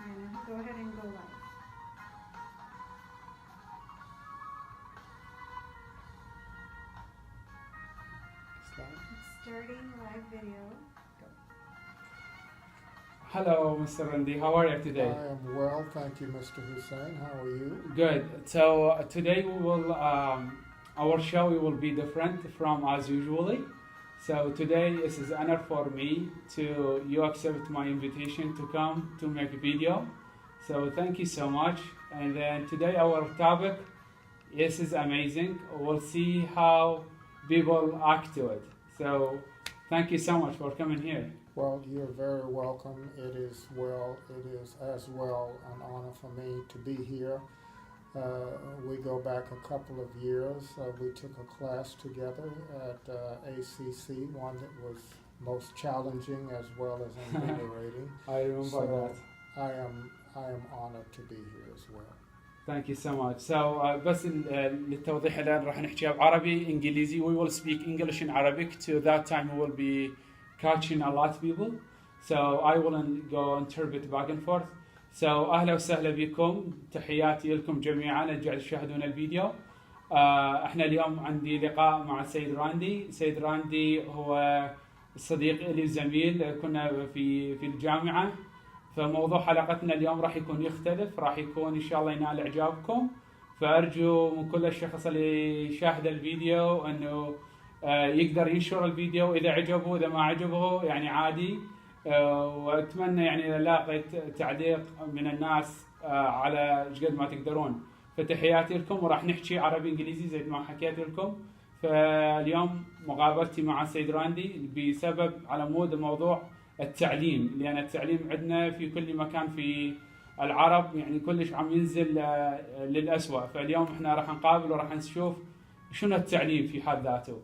And go ahead and go live. It's starting live video. Hello, Mr. Randy. How are you today? I am well, thank you, Mr. Hussein. How are you? Good. So today we will, our show will be different from as usually. So today this is an honor for me to you accept my invitation to come to make a video. So thank you so much. And then today our topic, this is amazing. We'll see how people act to it. So thank you so much for coming here. Well, you're very welcome. It is as well an honor for me to be here. We go back a couple of years. We took a class together at ACC, one that was most challenging as well as invigorating. I remember that. I am honored to be here as well. Thank you so much. So بس للتوضيح الآن راح نحكيها بعربي إنجليزي. We will speak English and Arabic. To that time we will be catching a lot of people. So I will go interpret back and forth. So أهلا وسهلا بكم. تحياتي لكم جميعا اللي قاعد تشاهدون الفيديو. احنا اليوم عندي لقاء مع السيد راندي. سيد راندي هو صديق لي وزميل كنا في الجامعة. فموضوع حلقتنا اليوم راح يكون يختلف، راح يكون إن شاء الله ينال إعجابكم. فأرجو من كل الشخص اللي شاهد الفيديو أنه يقدر ينشر الفيديو إذا عجبه، إذا ما عجبه يعني عادي. وأتمنى يعني إذا لاقيت تعليق من الناس على قد ما تقدرون. فتحياتي لكم وراح نحكي عربي إنجليزي زي ما حكيت لكم. فاليوم مقابلتي مع السيد راندي بسبب على مود الموضوع التعليم، لأن التعليم عندنا في كل مكان في العرب يعني كلش عم ينزل للأسوأ. فاليوم احنا راح نقابل وراح نشوف شنو التعليم في حد ذاته.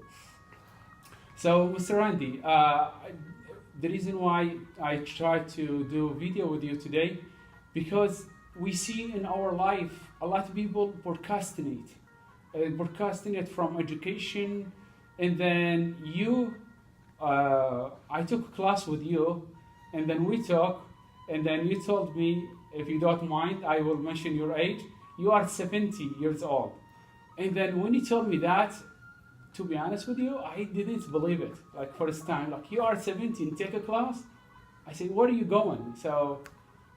So Mr. Randy, the reason why I try to do video with you today, because we see in our life a lot of people procrastinate from education, and then you. I took a class with you, and then we talked, and then you told me, if you don't mind, I will mention your age. You are 70 years old. And then when you told me that, to be honest with you, I didn't believe it. Like first time, like you are 70 and take a class? I said, where are you going? So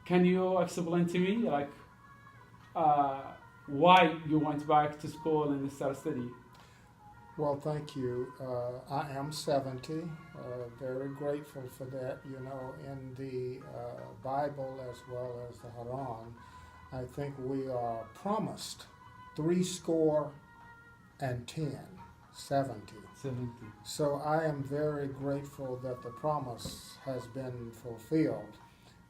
can you explain to me like why you went back to school and start studying? Well, thank you. I am 70, very grateful for that. You know, in the Bible as well as the Quran, I think we are promised 70. 70. So I am very grateful that the promise has been fulfilled.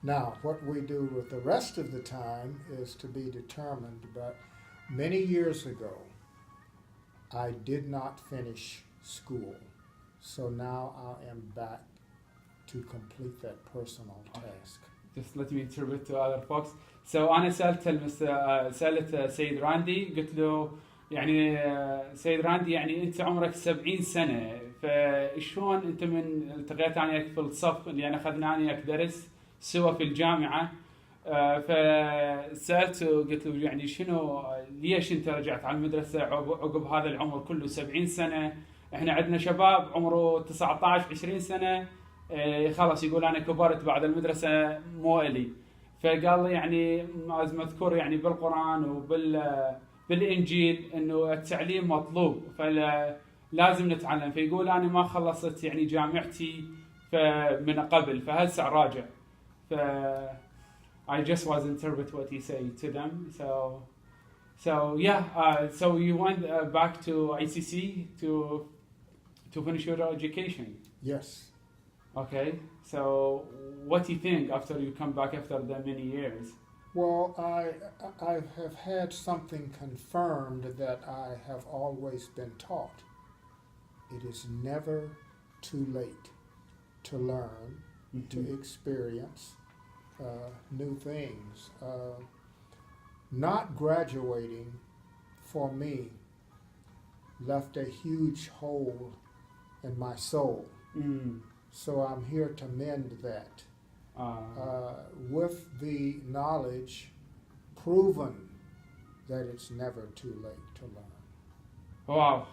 Now, what we do with the rest of the time is to be determined, but many years ago, I did not finish school, so now I am back to complete that personal task. Just let me interpret to other folks. So أنا سألت سيد راندي قلت له يعني سيد راندي يعني أنت عمرك 70 سنة، فشلون أنت من التقيت عنك في الصف اللي أنا أخذنا عنك درس سوا في الجامعة؟ فسألته قلت له يعني شنو ليش أنت رجعت على المدرسة عقب هذا العمر كله 70 سنة؟ إحنا عندنا شباب عمره 19-20 سنة خلاص يقول أنا كبرت بعد المدرسة مو إلي. فقال لي يعني مذكور يعني بالقرآن بالإنجيل إنه التعليم مطلوب فلازم نتعلم. فيقول أنا ما خلصت يعني جامعتي من قبل فهسه راجع. I just was interpret what he said to them. So yeah. So you went back to ICC to finish your education. Yes. Okay. So what do you think after you come back after the many years? Well, I have had something confirmed that I have always been taught. It is never too late to learn, to experience new things. Not graduating for me left a huge hole in my soul. So I'm here to mend that. with the knowledge, proven that it's never too late to learn. Wow,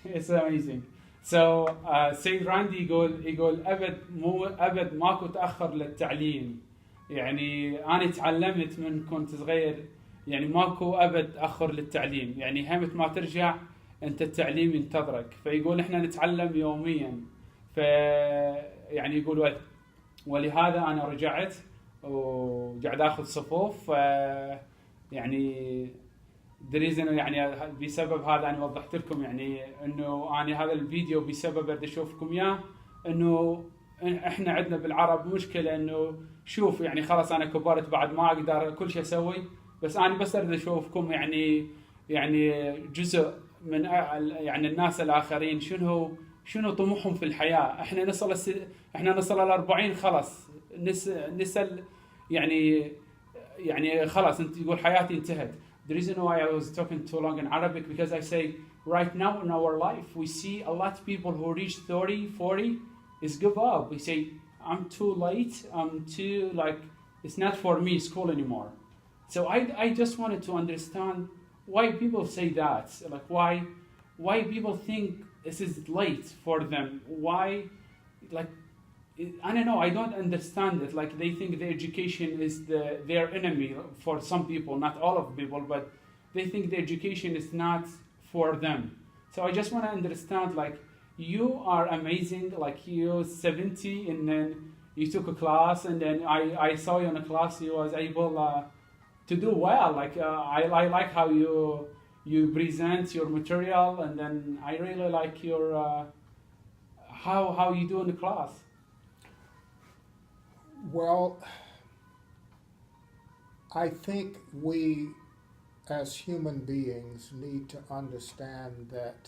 it's amazing. So سيد راندي يقول أبد ماكو تأخر للتعليم. يعني أنا تعلمت من كنت صغير، يعني ماكو أبد تأخر للتعليم. يعني همت ما ترجع أنت التعليم ينتظرك. فيقول إحنا نتعلم يوميا. يعني يقول ولهذا أنا رجعت وقاعد أخذ صفوف. يعني the reason يعني بسبب هذا أنا وضحت لكم يعني إنه أنا هذا الفيديو بسبب بدي أشوفكم إياه، إنه إحنا عندنا بالعرب مشكلة إنه شوف يعني خلاص أنا كبرت بعد ما أقدر كل شيء أسوي، بس أنا بس أريد أشوفكم يعني جزء من يعني الناس الآخرين شنو طموحهم في الحياة. إحنا نصل ال 40 خلاص نسل يعني خلاص أنت يقول حياتي انتهت. The reason why I was talking too long in Arabic because I say right now in our life we see a lot of people who reach 30, 40 is give up. We say I'm too late, I'm too it's not for me school anymore. So I just wanted to understand why people say that, like why people think this is late for them. Why, like I don't know, I don't understand it. Like they think the education is their enemy for some people, not all of people, but they think the education is not for them. So I just want to understand, like you are amazing, like you're 70 and then you took a class and then I saw you in a class, you was able to do well. Like I like how you present your material, and then I really like your how you do in the class. Well, I think we as human beings need to understand that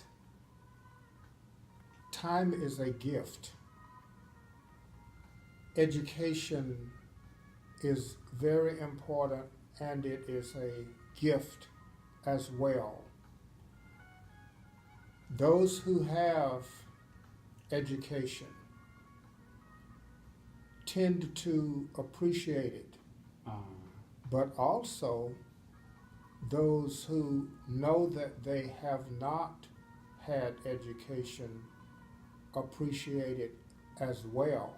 time is a gift. Education is very important, and it is a gift as well. Those who have education tend to appreciate it, but also those who know that they have not had education appreciate it as well.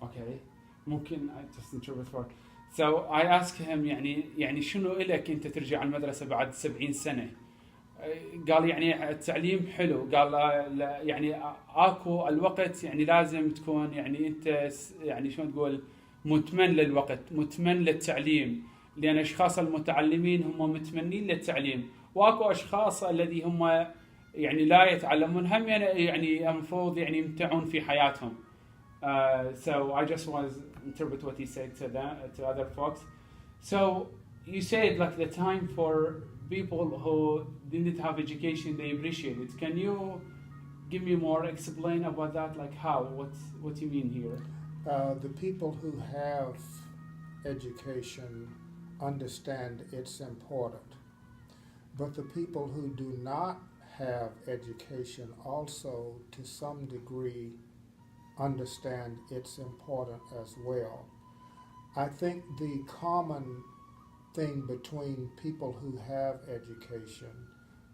Okay, ممكن just interpret for. So I asked him يعني شنو إلك أنت ترجع المدرسة بعد 70 سنة؟ قال يعني التعليم حلو. قال يعني اكو الوقت يعني لازم تكون يعني انت يعني شلون تقول متمن للوقت، متمن للتعليم، لان اشخاص المتعلمين هم متمنين للتعليم، واكو اشخاص الذي هم يعني لا يتعلمون هم يعني المفروض يعني يمتعون في حياتهم. So I just was interpret what he said to other folks. So you said like the time for people who didn't have education, they appreciate it. Can you give me more, explain about that, like how, what do you mean here? The people who have education understand it's important, but the people who do not have education also to some degree understand it's important as well. I think the common thing between people who have education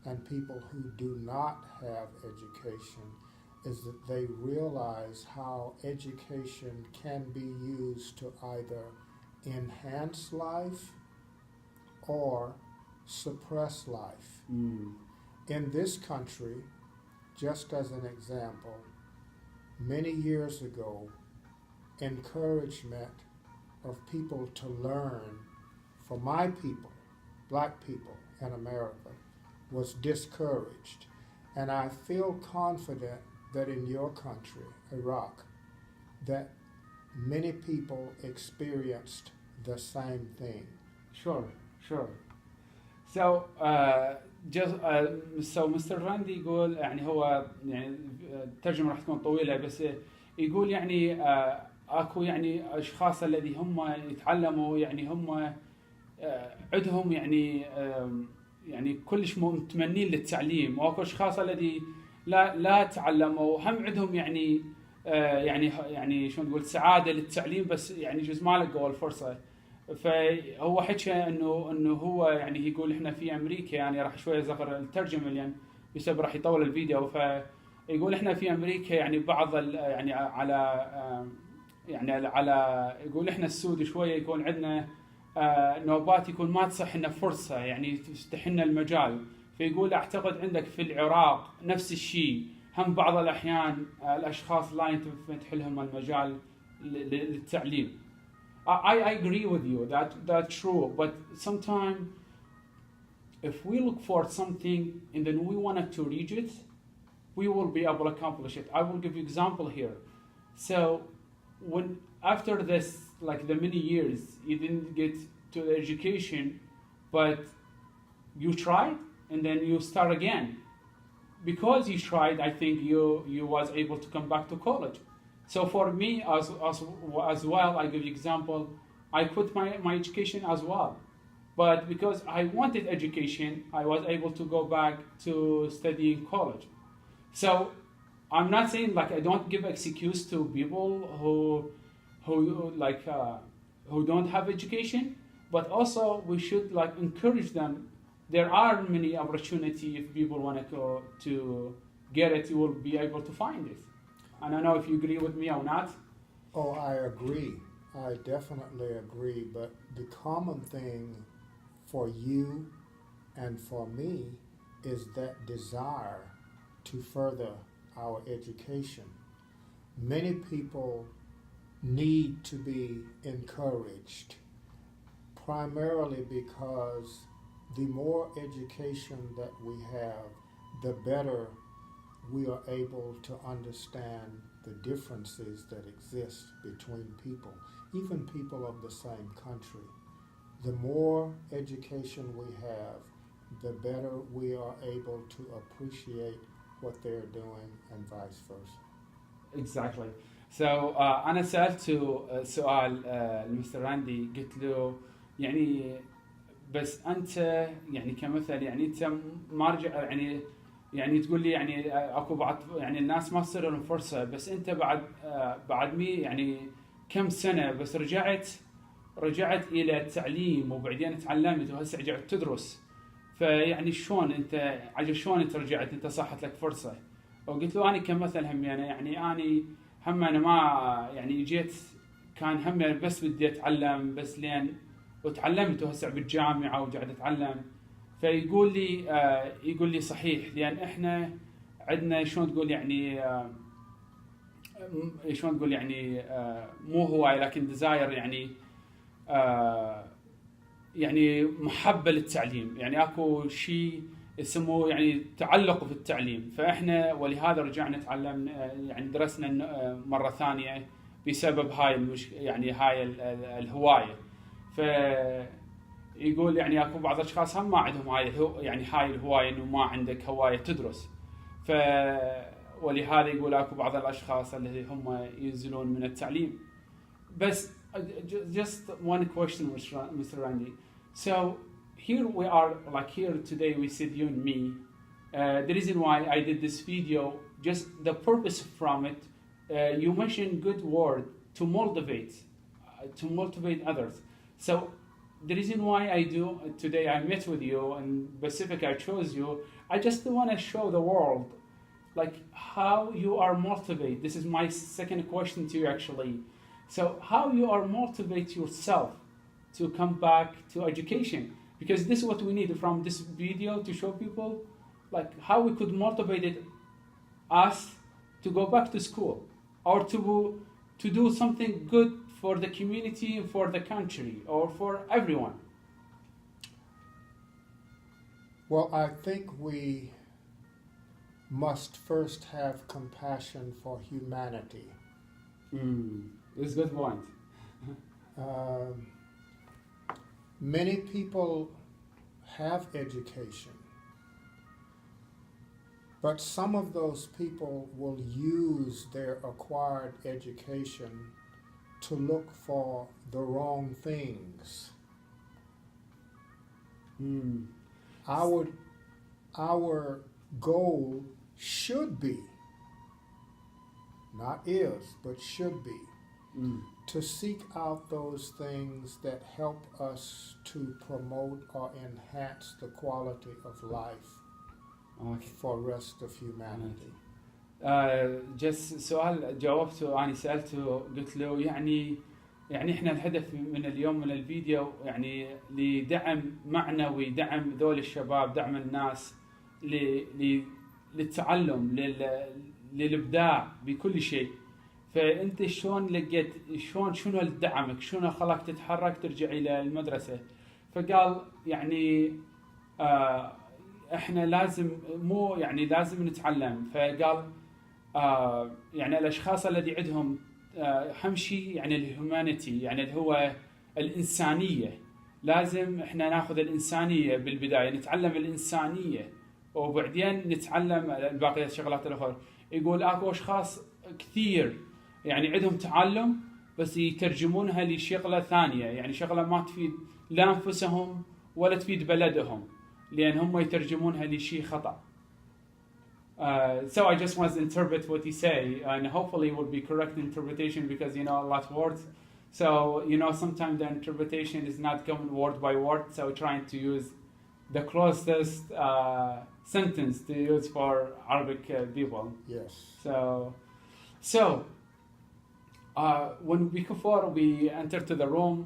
and people who do not have education is that they realize how education can be used to either enhance life or suppress life. In this country, just as an example, many years ago, encouragement of people to learn for my people, black people in America, was discouraged. And I feel confident that in your country, Iraq, that many people experienced the same thing. Sure. So so Mr. Randy يقول يعني هو يعني الترجمة راح تكون طويلة، بس يقول يعني اكو يعني اشخاص الذي هم يتعلموا يعني هم عندهم يعني كلش متمنين للتعليم، واكو اشخاص الذي لا تعلموا هم عندهم يعني يعني شلون نقول سعاده للتعليم، بس يعني جزء ما لقوا الفرصه. فهو حكى انه هو يعني يقول احنا في امريكا، يعني راح شويه اصغر الترجمه لان بسبب راح يطول الفيديو. فيقول احنا في امريكا يعني بعض يعني على يقول احنا السود شويه يكون عندنا نوبات يكون ما تصح لنا فرصه يعني تفتح لنا المجال. فيقول اعتقد عندك في العراق نفس الشيء، هم بعض الاحيان الاشخاص لا ينفتح لهم المجال للتعليم. I agree with you that's true, but sometimes if we look for something and then we wanted to reach it, we will be able to accomplish it. I will give you example here. So when after this, like the many years, you didn't get to the education, but you tried and then you start again. Because you tried, I think you was able to come back to college. So for me as well, I give you example, I quit my education as well. But because I wanted education, I was able to go back to study in college. So I'm not saying like I don't give excuse to people who don't have education, but also we should like encourage them. There are many opportunities if people want to go to get it, you will be able to find it. I don't know if you agree with me or not. Oh, I agree. I definitely agree. But the common thing for you and for me is that desire to further our education. Many people need to be encouraged, primarily because the more education that we have, the better we are able to understand the differences that exist between people, even people of the same country. The more education we have, the better we are able to appreciate what they're doing and vice versa. Exactly. So أنا سألته سؤال المستر راندي، قلت له يعني بس أنت يعني كمثل يعني أنت ما رجع يعني تقول لي يعني اكو بعض يعني الناس ما تصير لهم فرصه، بس انت بعد يعني كم سنه بس رجعت الى التعليم وبعدين تعلمت وهسه رجعت تدرس. فيعني شلون انت رجعت انت صحت لك فرصه؟ وقلت له انا كمثل هم يعني انا ما يعني جيت كان هم يعني بس بدي اتعلم بس لين وتعلمت وهسه بالجامعه وقاعد اتعلم. فيقول لي صحيح، لان احنا عندنا شلون تقول يعني مو هواي لكن ديزاير يعني محبه للتعليم، يعني اكو شيء يسموه يعني تعلق في التعليم. فاحنا ولهذا رجعنا نتعلم يعني درسنا مره ثانيه بسبب هاي يعني هاي الهوايه. ف يقول يعني اكو بعض الاشخاص هم ما عندهم هاي الهوايه، انه ما عندك هوايه تدرس. ولهذا يقول اكو بعض الاشخاص اللي هم ينزلون من التعليم. بس just one question, Mr. Randy. So here we are, like here today we sit you and me. The reason why I did this video, just the purpose from it, you mentioned good word to motivate others. So the reason why I do today, I met with you and Pacific, I chose you. I just want to show the world like how you are motivated. This is my second question to you actually. So how you are motivate yourself to come back to education, because this is what we need from this video to show people like how we could motivate us to go back to school or to do something good for the community, for the country, or for everyone. Well, I think we must first have compassion for humanity. That's a good point. Many people have education, but some of those people will use their acquired education to look for the wrong things. Our goal should be not is, but should be, Mm. to seek out those things that help us to promote or enhance the quality of life Okay. for rest of humanity. جس سؤال جاوبته أنا سألته قلت له يعني إحنا الهدف من اليوم من الفيديو يعني لدعم معنوي، دعم ذول الشباب، دعم الناس للتعلم، للإبداع بكل شيء. فأنت شلون لقيت شنو اللي دعمك؟ شنو خلاك تتحرك ترجع إلى المدرسة؟ فقال يعني إحنا لازم لازم نتعلم. فقال يعني الأشخاص الذي عندهم أهم شيء يعني الهيومانيتي، يعني اللي هو الإنسانية. لازم إحنا ناخذ الإنسانية بالبداية، نتعلم الإنسانية وبعدين نتعلم الباقي الشغلات الأخرى. يقول أكو أشخاص كثير يعني عندهم تعلم بس يترجمونها لشغلة ثانية، يعني شغلة ما تفيد لا أنفسهم ولا تفيد بلدهم، لأن هم يترجمونها لشيء خطأ. So I just want to interpret what you say, and hopefully it will be correct interpretation because a lot of words. So sometimes the interpretation is not coming word by word. So trying to use the closest sentence to use for Arabic people. Yes. So when before we enter to the room,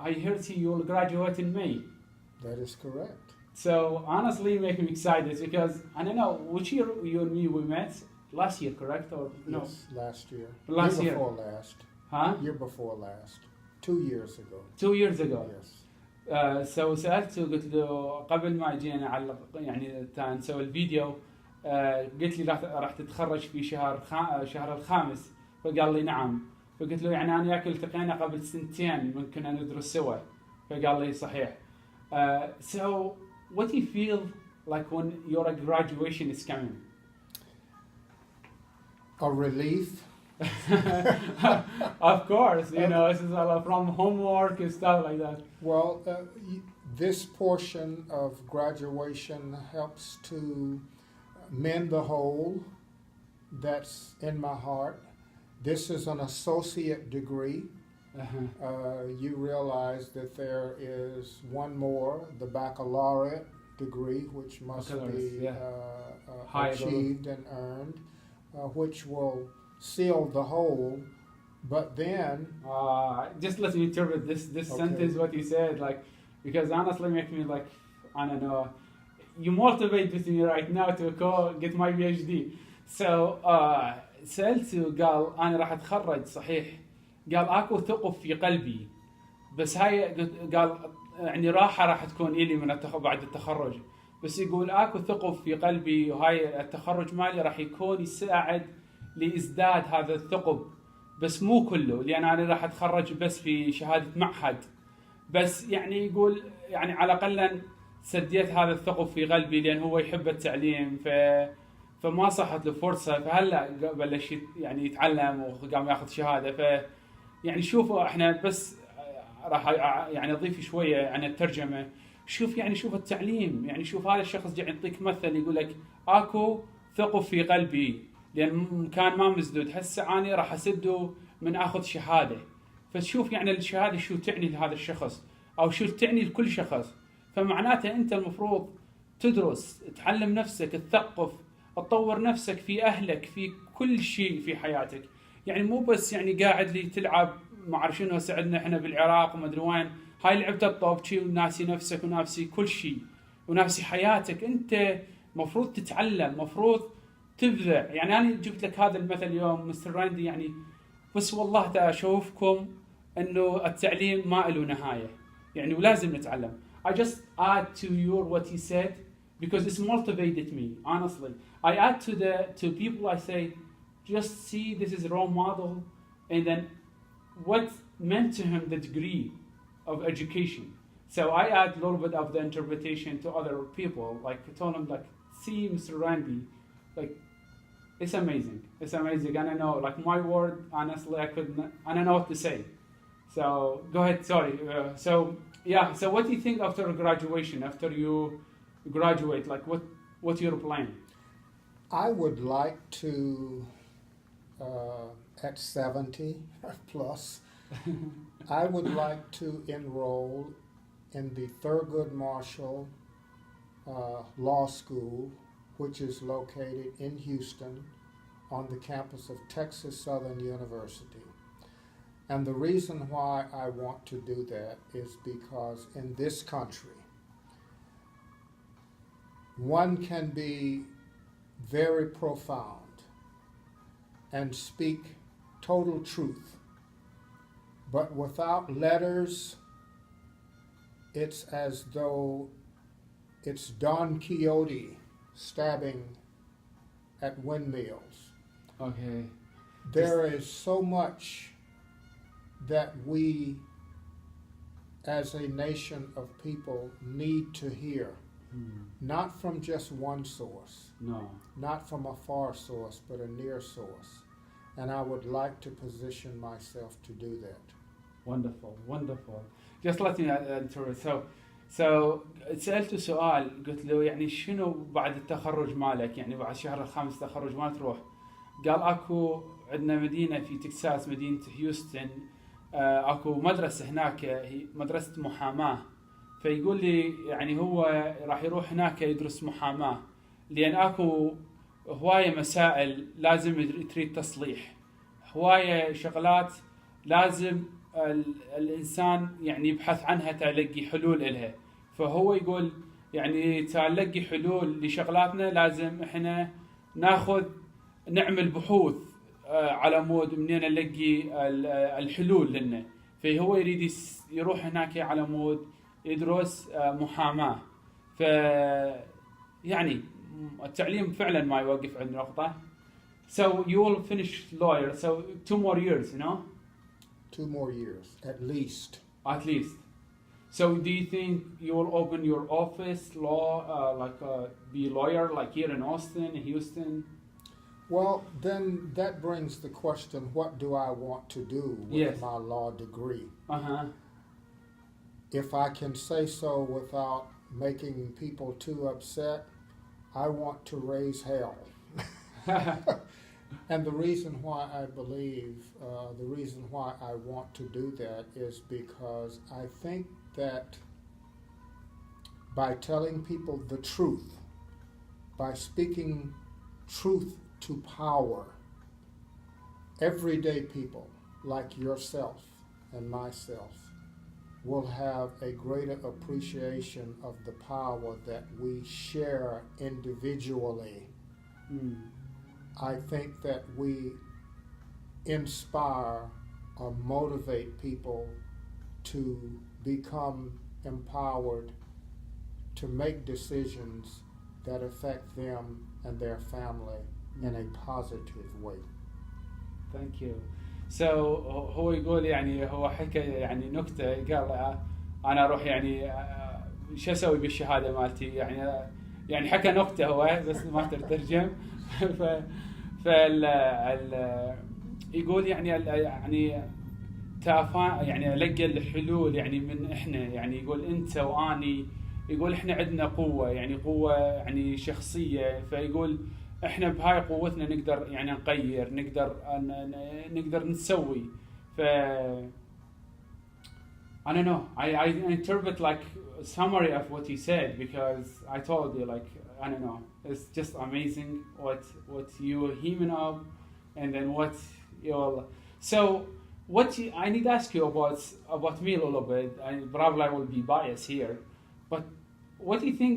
I heard you will graduate in May. That is correct. So honestly, making me excited because I don't know which year you and me we met. Last year, correct or no? Yes, last year. Last year. Before last. Huh? Year before last. 2 years ago. 2 years ago. Yes. So سألته قلت له قبل ما جينا على يعني نسوي الفيديو قلت لي راح تتخرج في شهر الخامس. فقال لي نعم. فقلت له يعني أنا التقينا قبل 2 سنين من كنا ندرس سوا. فقال لي صحيح. So what do you feel like when your graduation is coming? A relief. Of course, this is all from homework and stuff like that. Well, this portion of graduation helps to mend the hole that's in my heart. This is an associate degree. You realize that there is one more, the baccalaureate degree, which must be achieved and earned, which will seal the hole. But then just let me interpret this sentence what you said, because honestly make me I don't know, you motivate me right now to go get my PhD. So سألته قال أنا راح أتخرج صحيح. قال اكو ثقب في قلبي بس هاي قال يعني راح تكون إلي من بعد التخرج، بس يقول اكو ثقب في قلبي وهاي التخرج مالي راح يكون يساعد لإزداد هذا الثقب، بس مو كله لأن أنا راح أتخرج بس في شهادة معهد، بس يعني يقول يعني على الأقل سديت هذا الثقب في قلبي لأن هو يحب التعليم فما صحت له فرصة، فهلا بلش يعني يتعلم وقام ياخذ شهادة. ف يعني شوفوا احنا بس راح يعني اضيف شويه عن الترجمه. شوف التعليم، يعني شوف هذا الشخص جاي يعطيك مثل يقول لك اكو ثقب في قلبي لان كان ما مسدود، هسه انا راح اسده من اخذ شهاده. فتشوف يعني الشهاده شو تعني لهذا الشخص او شو تعني لكل شخص. فمعناته انت المفروض تدرس، تعلم نفسك، تثقف، تطور نفسك في اهلك، في كل شيء في حياتك. يعني مو بس يعني قاعد لي تلعب ما اعرف شنو. سعدنا احنا بالعراق وما ادري وين، هاي لعبه الطوب شي وناسي نفسك وناسي كل شيء وناسي حياتك. انت مفروض تتعلم، مفروض تبدع. يعني انا جبت لك هذا المثل اليوم مستر راندي، يعني بس والله اشوفكم انه التعليم ما له نهايه، يعني ولازم نتعلم. I just add to your what he said because it's motivated me honestly. I add to people I say just see this is a role model and then what meant to him the degree of education. So I add a little bit of the interpretation to other people, like I told him see Mr. Randy, it's amazing. It's amazing. And I know my word honestly I don't know what to say. So go ahead, sorry. So what do you think after graduation, after you graduate, what's your plan? I would like to at 70 plus, I would like to enroll in the Thurgood Marshall Law School, which is located in Houston on the campus of Texas Southern University. And the reason why I want to do that is because in this country, one can be very profound and speak total truth, but without letters, it's as though it's Don Quixote stabbing at windmills. Okay. There is so much that we as a nation of people need to hear, not from just one source, No. not from a far source, but a near source. And I would like to position myself to do that. Wonderful, wonderful. Just let me interrupt. So سألته سؤال قلت له يعني شنو بعد التخرج مالك يعني بعد شهر الخامس تخرج ما تروح؟ قال اكو عندنا مدينة في تكساس مدينة هيوستن اكو مدرسة هناك هي مدرسة محاماة فيقول لي يعني هو راح يروح هناك يدرس محاماة لأن اكو هواية مسائل لازم تريد تصليح هواية شغلات لازم الإنسان يعني يبحث عنها تلاقي حلول إلها فهو يقول يعني تلاقي حلول لشغلاتنا لازم إحنا نعمل بحوث على مود منين نلاقي الحلول لنا فهو يريد يروح هناك على مود يدرس محاماة يعني التعليم فعلا ما يوقف عند نقطة. So you will finish lawyer, so 2 more years, you know? 2 more years, at least. At least. So do you think you will open your office, law, be a lawyer, like here in Austin, Houston? Well, then that brings the question, what do I want to do with Yes. my law degree? Uh-huh. If I can say so without making people too upset, I want to raise hell. And the reason why I believe, the reason why I want to do that is because I think that by telling people the truth, by speaking truth to power, everyday people like yourself and myself will have a greater appreciation of the power that we share individually. I think that we inspire or motivate people to become empowered to make decisions that affect them and their family in a positive way. Thank you. So هو يقول يعني هو حكى يعني نكتة قال أنا أروح يعني شو أسوي بالشهادة مالتي يعني حكى نكتة هو بس ما ترجم يقول يعني يعني ألقى الحلول يعني من إحنا يعني يقول أنت وأني يقول إحنا عندنا قوة يعني قوة يعني شخصية فيقول إحنا بهاي قوتنا نقدر يعني نغير نقدر نسوي I don't know I interpret like a summary of what you said because I told you like I don't know it's just amazing what you're human of and then what you'll so I need to ask you about me a little bit probably I will be biased here but what do you think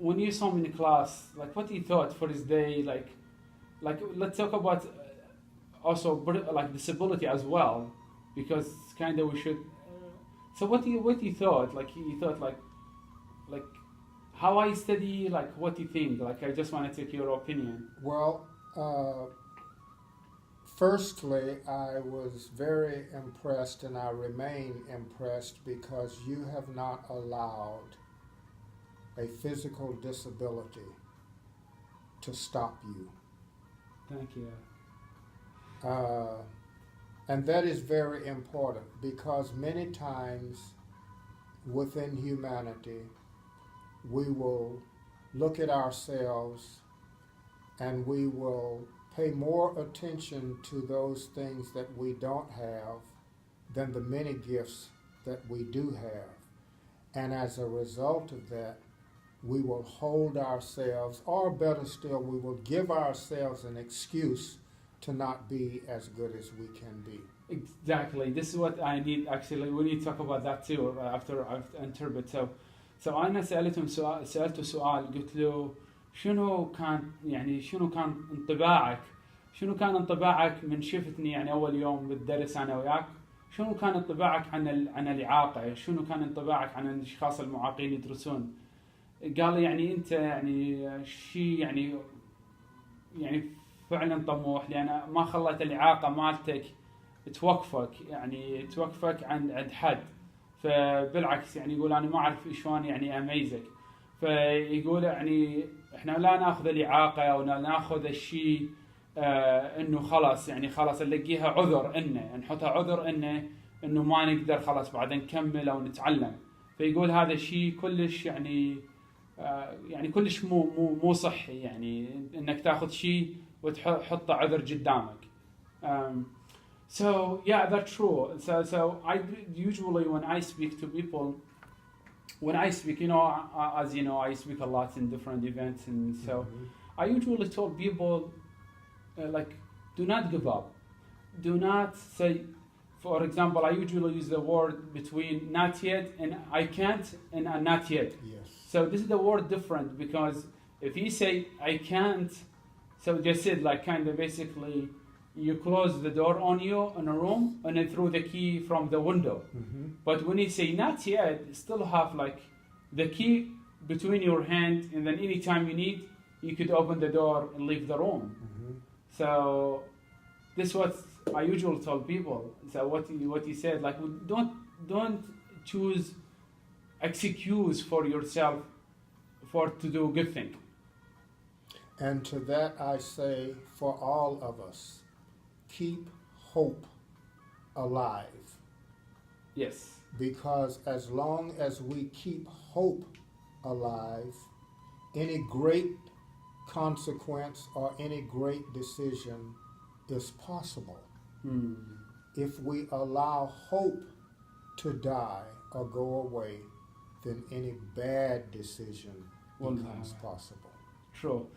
when you saw me in class like what you thought for this day like let's talk about also like disability as well because kind of we should so what you thought like you thought like how I study like what do you think like I just want to take your opinion. Well, firstly, I was very impressed and I remain impressed because you have not allowed a physical disability to stop you. Thank you. And that is very important because many times within humanity, we will look at ourselves and we will pay more attention to those things that we don't have than the many gifts that we do have. And as a result of that, we will hold ourselves, or better still, we will give ourselves an excuse to not be as good as we can be. Exactly. This is what I need. Actually, we need to talk about that too after I've interpret. So أنا سألته سؤال قلت له شنو كان انطباعك؟ شنو كان انطباعك من شفتني يعني أول يوم بالدرس أنا وياك؟ شنو كان انطباعك عن الإعاقة؟ شنو كان انطباعك عن الأشخاص المعاقين يدرسون؟ قال لي يعني أنت يعني شيء يعني فعلا طموح، لأن ما خلت الإعاقة مالتك توقفك عند حد. فبالعكس يعني يقول أنا ما أعرف شلون يعني أميزك. فيقول يعني إحنا لا نأخذ الإعاقة أو لا نأخذ الشيء إنه خلاص نلاقيها عذر، نحطها عذر إنه ما نقدر خلاص بعد نكمل أو نتعلم. فيقول هذا الشيء كلش يعني كلش مو صحي، يعني إنك تأخذ شيء وتحطه عذر قدامك. So yeah, that's true. So I usually when I speak to people, as you know, I speak a lot in different events, and so I usually tell people like, do not give up. Do not say, for example, I usually use the word between not yet and I can't and not yet. Yes. So this is the word different, because if you say I can't, so just said like kind of basically you close the door on you in a room and then throw the key from the window. But when you say not yet, still have like the key between your hand, and then anytime you need, you could open the door and leave the room. So this is what I usually tell people. So what you said, like don't choose excuse for yourself to do a good thing. And to that I say, for all of us, keep hope alive. Yes. Because as long as we keep hope alive, any great consequence or any great decision is possible. If we allow hope to die or go away, then any bad decision becomes possible. True.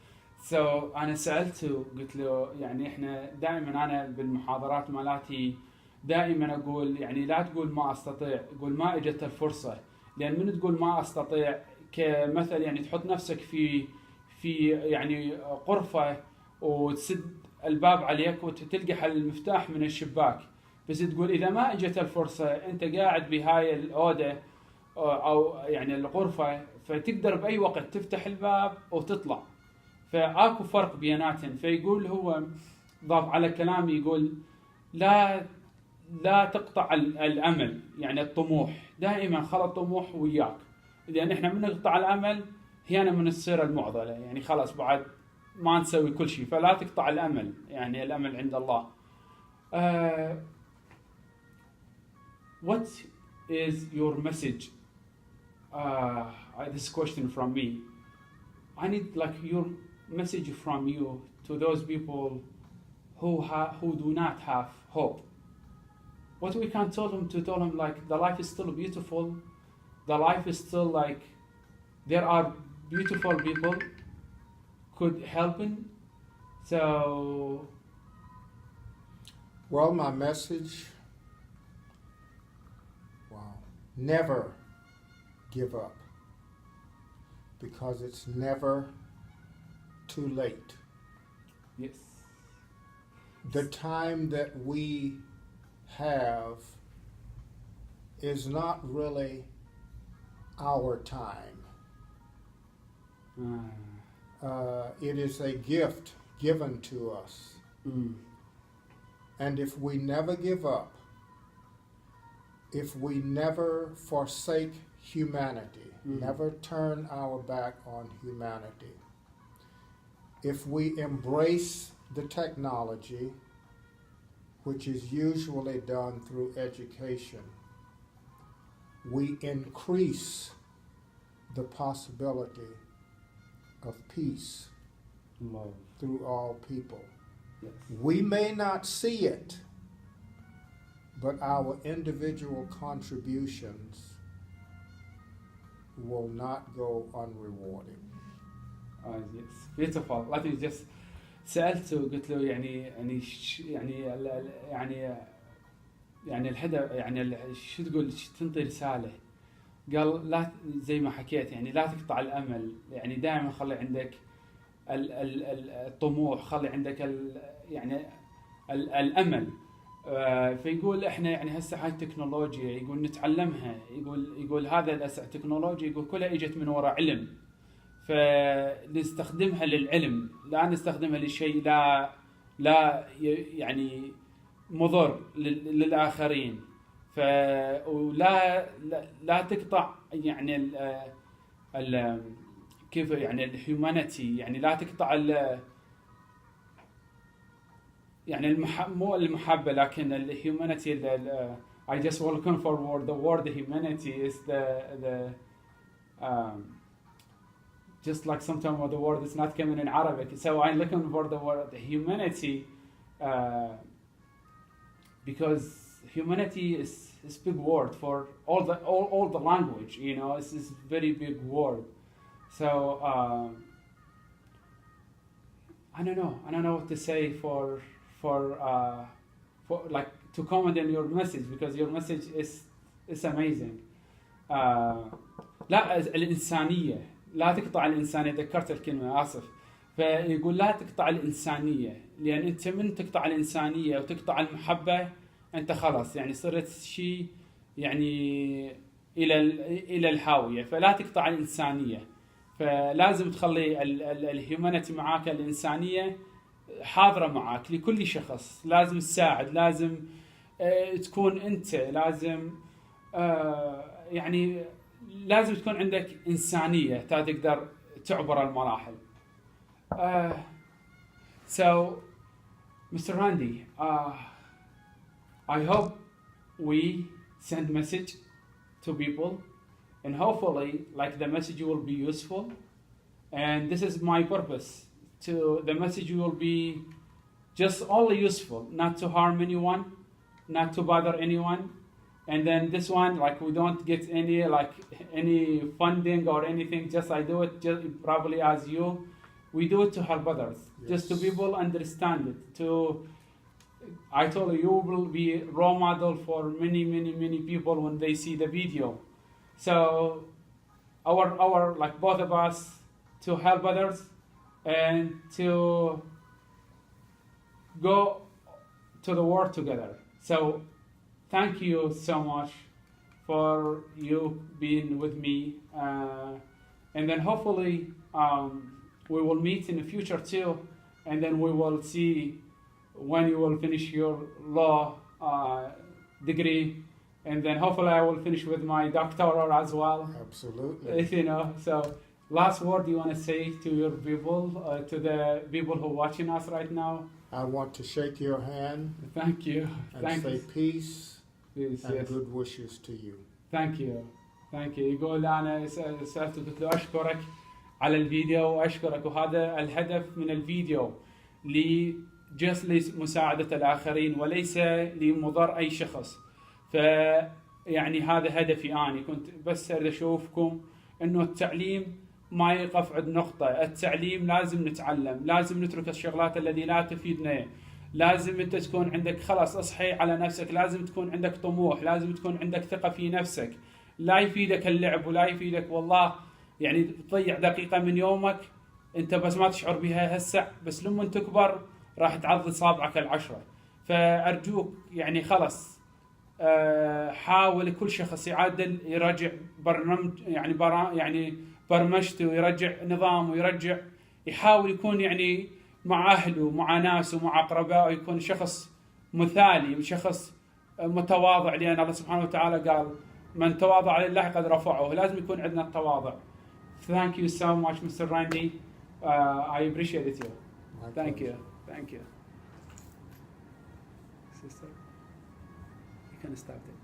So أنا سألته قلت له يعني إحنا دائما أنا بالمحاضرات مالاتي دائما أقول يعني لا تقول ما أستطيع، قول ما إجت الفرصة. لأن من تقول ما أستطيع كمثل يعني تحط نفسك في يعني غرفة وتسد الباب عليك وتلقى حل المفتاح من الشباك، بس تقول إذا ما إجت الفرصة أنت قاعد بهاي الأوضة أو يعني الغرفة، فتقدر بأي وقت تفتح الباب وتطلع. فاكو فرق بيناتهم. فيقول هو ضاف على كلامي، يقول لا تقطع الامل، يعني الطموح دائما خلى الطموح وياك، لان احنا من نقطع الامل هنا من تصير المعضله، يعني خلاص بعد ما نسوي كل شيء. فلا تقطع الامل، يعني الامل عند الله. What is your message? This question from me. I need like your message from you to those people who do not have hope. What we can tell them like the life is still beautiful, the life is still like there are beautiful people could helping. So well, my message, never give up, because it's never too late. Yes. The time that we have is not really our time. It is a gift given to us. And if we never give up, if we never forsake humanity, never turn our back on humanity, if we embrace the technology, which is usually done through education, we increase the possibility of peace through all people. Yes. We may not see it, but our individual contributions will not go unrewarded. Yes. Beautiful. Let me just سألته قلت له يعني الهدف يعني شو تقول تنطي رسالة. قال لا زي ما حكيت يعني لا تقطع الأمل، يعني دائما خلي عندك الطموح، خلي عندك الأمل. فيقول احنا يعني هسه هاي التكنولوجيا يقول نتعلمها، يقول هذا التكنولوجيا يقول كلها اجت من وراء علم، فنستخدمها للعلم، لا نستخدمها لشيء لا يعني مضر للآخرين. ولا لا تقطع يعني ال كيف يعني الهيومانيتي، يعني لا تقطع يعني مو المحبة لكن الهيومانيتي. I just looking for the word humanity is the just like sometimes the word is not coming in Arabic, so I'm looking for the word the humanity because humanity is big word for all the language, you know, it's this very big word. So I don't know what to say for like to comment on your message because your message is amazing. لا الإنسانية، لا تقطع الإنسانية، ذكرت الكلمة آسف. فيقول لا تقطع الإنسانية، لأن أنت من تقطع الإنسانية وتقطع المحبة أنت خلاص يعني صرت شيء يعني إلى الهاوية. فلا تقطع الإنسانية، فلازم تخلي الهيومانيتي معاك، الإنسانية حاضرة معاك لكل شخص. لازم تساعد، لازم تكون أنت، لازم يعني لازم تكون عندك إنسانية تقدر تعبر المراحل. So, Mr. Randy, I hope we send message to people, and hopefully, like the message will be useful. And this is my purpose: the message will be just only useful, not to harm anyone, not to bother anyone. And then this one, like we don't get any funding or anything. Just I do it just probably as you. We do it to help others, yes. Just to people understand it. I told you will be role model for many people when they see the video. So our like both of us to help others and to go to the world together. So thank you so much for you being with me, and then hopefully we will meet in the future too, and then we will see when you will finish your law degree, and then hopefully I will finish with my doctoral as well. Absolutely. You know, so last word you want to say to your people, to the people who are watching us right now? I want to shake your hand. Thank you. And say peace and yes. good wishes to you. Thank you. يقول أنا سألته قلت له أشكرك على الفيديو وأشكرك، وهذا الهدف من الفيديو لمساعدة الآخرين وليس لمضر أي شخص. فيعني هذا هدفي أنا، كنت بس أريد أشوفكم إنه التعليم ما يقف عند نقطة. التعليم لازم نتعلم، لازم نترك الشغلات التي لا تفيدنا، لازم أنت تكون عندك خلاص اصحي على نفسك، لازم تكون عندك طموح، لازم تكون عندك ثقة في نفسك. لا يفيدك اللعب ولا يفيدك والله يعني تضيع دقيقة من يومك أنت بس ما تشعر بها هسه، بس لما تكبر راح تعض صابعك العشرة. فأرجوك يعني خلاص حاول كل شخص يعدل، يراجع برنامج يعني برمجته، ويرجع نظامه، ويرجع يحاول يكون يعني مع أهله مع ناسه مع أقربائه، يكون شخص مثالي، شخص متواضع، لأن الله سبحانه وتعالى قال من تواضع لله قد رفعه. لازم يكون عندنا التواضع. Thank you so much, Mr. Randy. I appreciate it. Thank you. Sister, you can stop it.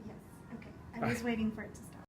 Yes. Okay. I was waiting for it to